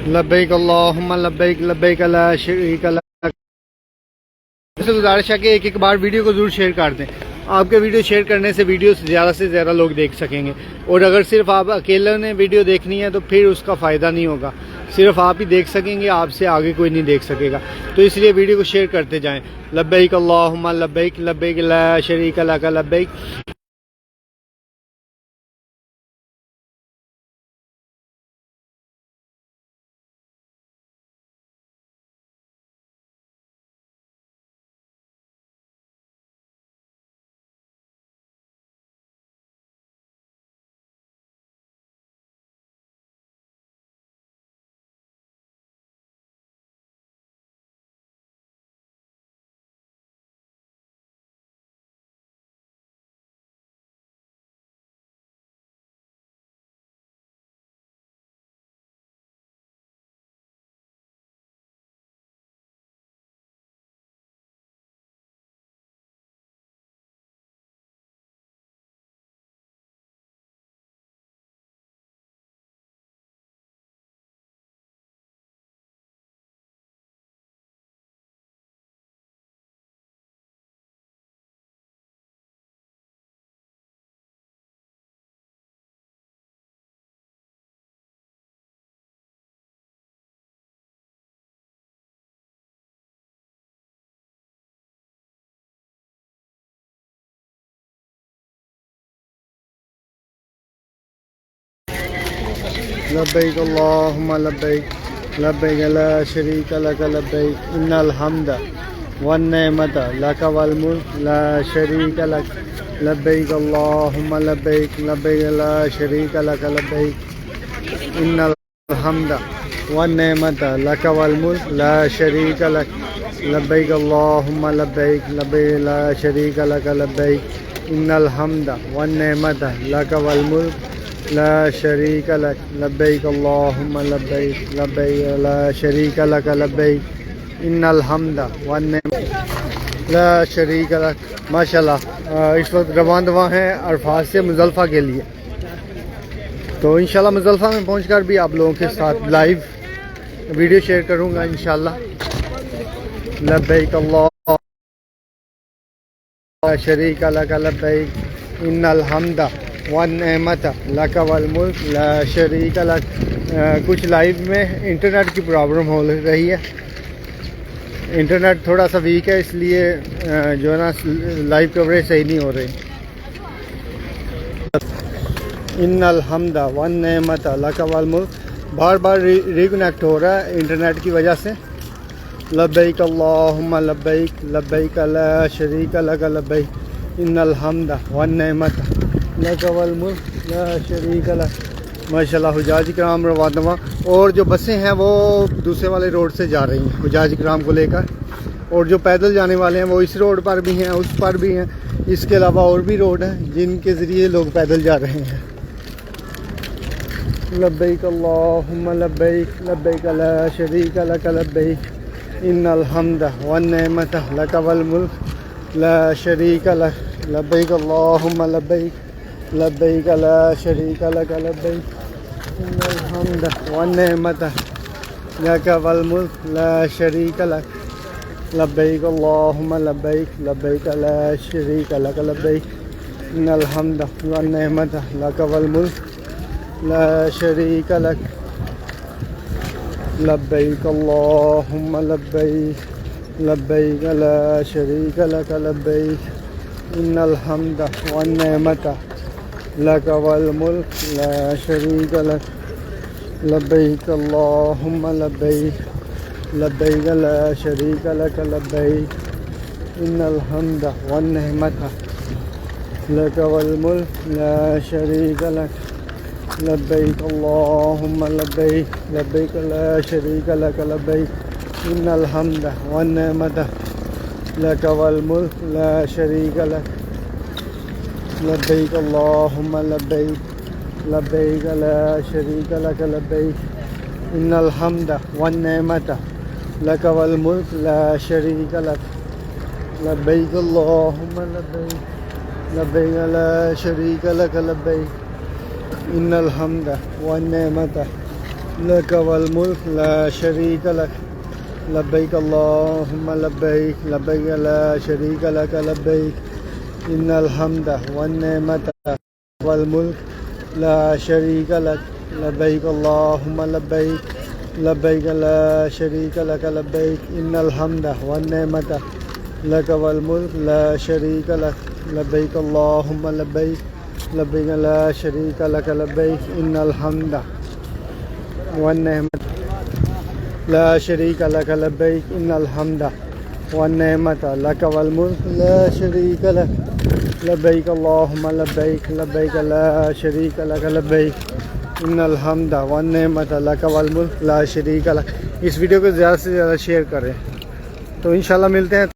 लब्बैक अल्लाहुम्मा लब्बैक लब्बैक ला शरीक लक। से गुजारिश है कि एक एक बार वीडियो को ज़रूर शेयर कर दें। आपके वीडियो शेयर करने से वीडियो से ज़्यादा लोग देख सकेंगे। और अगर सिर्फ आप अकेले ने वीडियो देखनी है तो फिर उसका फ़ायदा नहीं होगा। सिर्फ आप ही देख सकेंगे, आपसे आगे कोई नहीं देख सकेगा। तो इसलिए वीडियो को शेयर करते जाएं। लब्बैक अल्लाहुम्मा लब्बैक लब्बैक ला शरीक लक लब्बैक। लब्बैक अल्लाहुम्मा लब्बैक लब्बैक ला शरीक लक लब्बैक इन्नल हम्दा वन नेमता लक वल मुल्क ला शरीक लक लब्बैक अल्लाहुम्मा लब्बैक लब्बैक ला शरीक लक लब्बैक इन्नल हम्दा वन नेमता लक वल मुल्क ला शरीक लक लब्बैक अल्लाहुम्मा लब्बैक लब्बैक ला शरीक लक लब्बैक इन्नल हम्दा वन नेमता लक वल मुल्क ला शरीक लक लब्बैक अल्लाहुम्मा लब्बैक लब्बैक ला शरीक लक लब्बैक इन्नल हम्दा वन नेमत ला शरीक लक। माशाल्लाह इस वक्त रवान दवा हैं अरफात से मुज़ल्फ़ा के लिए। तो इंशाल्लाह मुज़ल्फ़ा में पहुंचकर भी आप लोगों के साथ लाइव वीडियो शेयर करूंगा इंशाल्लाह। लब्बैक अल्लाहुम्मा ला शरीक लक लब्बैक इन्नल हम्दा वन नेमत लक वल मुल्क ला शरीक लक। कुछ लाइव में इंटरनेट की प्रॉब्लम हो रही है। इंटरनेट थोड़ा सा वीक है, इसलिए जो है ना लाइव कवरेज सही नहीं हो रही। इन्नल हम्दा वन नेमत लक वल मुल्क बार बार रिकनेक्ट हो रहा है इंटरनेट की वजह से। लब्बैक अल्लाहुम्मा लब्बैक लब्बैक ला शरीक लक लब्बैक इन्नल हम्दा वन नेमत लक वल मुल्क ला शरीक लक। माशाल्लाह हुजाज इकराम रवानवा। और जो बसें हैं वो दूसरे वाले रोड से जा रही हैं हुजाज इकराम को लेकर। और जो पैदल जाने वाले हैं वो इस रोड पर भी हैं, उस पर भी हैं। इसके अलावा और भी रोड हैं जिनके ज़रिए लोग पैदल जा रहे हैं। लब्बैक अल्लाहुम्मा लब्बैक लब्बैक ला शरीक लक लब्बैक इन्नल हम्दा वन नेमत लक वल मुल्क ला शरीक लक लब्बैक अल्लाहुम्मा लब्बैक लब्बैक ला शरीक लक लब्बैक इन्नल हम्दा वन नेमत लक वल मुल्क ला शरीक लक लब्बैक अल्लाहुम्मा लब्बैक लब्बैक ला शरीक लक लब्बैक इन्नल हम्दा वन नेमत लक वल मुल्क ला शरीक लक लब्बैक अल्लाहुम्मा लब्बैक लब्बैक ला शरीक लक लब्बैक इन्नल हम्दा वन नेमत लक वल मुल्क ला शरीक लक लब्बैक अल्लाहुम्मा लब्बैक लब्बैक ला शरीक लक लब्बैक इन्नल हम्दा वन नेमत लक वल मुल्क ला शरीक लक लब्बैक अल्लाहुम्मा लब्बैक लब्बैक ला शरीक लक लब्बैक इन्नल हम्दा वन नेमत लक वल मुल्क ला शरीक लक लब्बैक अल्लाहुम्मा लब्बैक लब्बैक ला शरीक लक लब्बैक इन्नल हम्दा वन नेमत लक वल मुल्क ला शरीक लक लब्बैक अल्लाहुम्मा लब्बैक लब्बैक ला शरीक लक लब्बैक इन्नल हम्दा वन नेमत लक वल मुल्क ला शरीक लक लब्बैक अल्लाहुम्मा लब्बैक लब्बैक ला शरीक लक लब्बैक इन्नल हम्दा वन नेमता वल मुल्क ला शरीक लक लब्बैक अल्लाहुम्मा लब्बैक लब्बैक ला शरीक लक लब्बैक इन्नल हम्दा वन नेमता लक वल मुल्क ला शरीक लक लब्बैक अल्लाहुम्मा लब्बैक लब्बैक ला शरीक लक लब्बैक इन्नल हम्दा वन नेमता ला शरीक लक लब्बैक इन्नल हम्दा वन नेमता लक वल मुल्क ला शरीक लक लब्बैक अल्लाहुम्मा लब्बैक लब्बैक ला शरीक लक लब्बैक इन्नल हम्दा वन नेमता लक वल मुल्क ला शरीक लक। इस वीडियो को ज़्यादा से ज़्यादा शेयर करें। तो इंशाल्लाह मिलते हैं।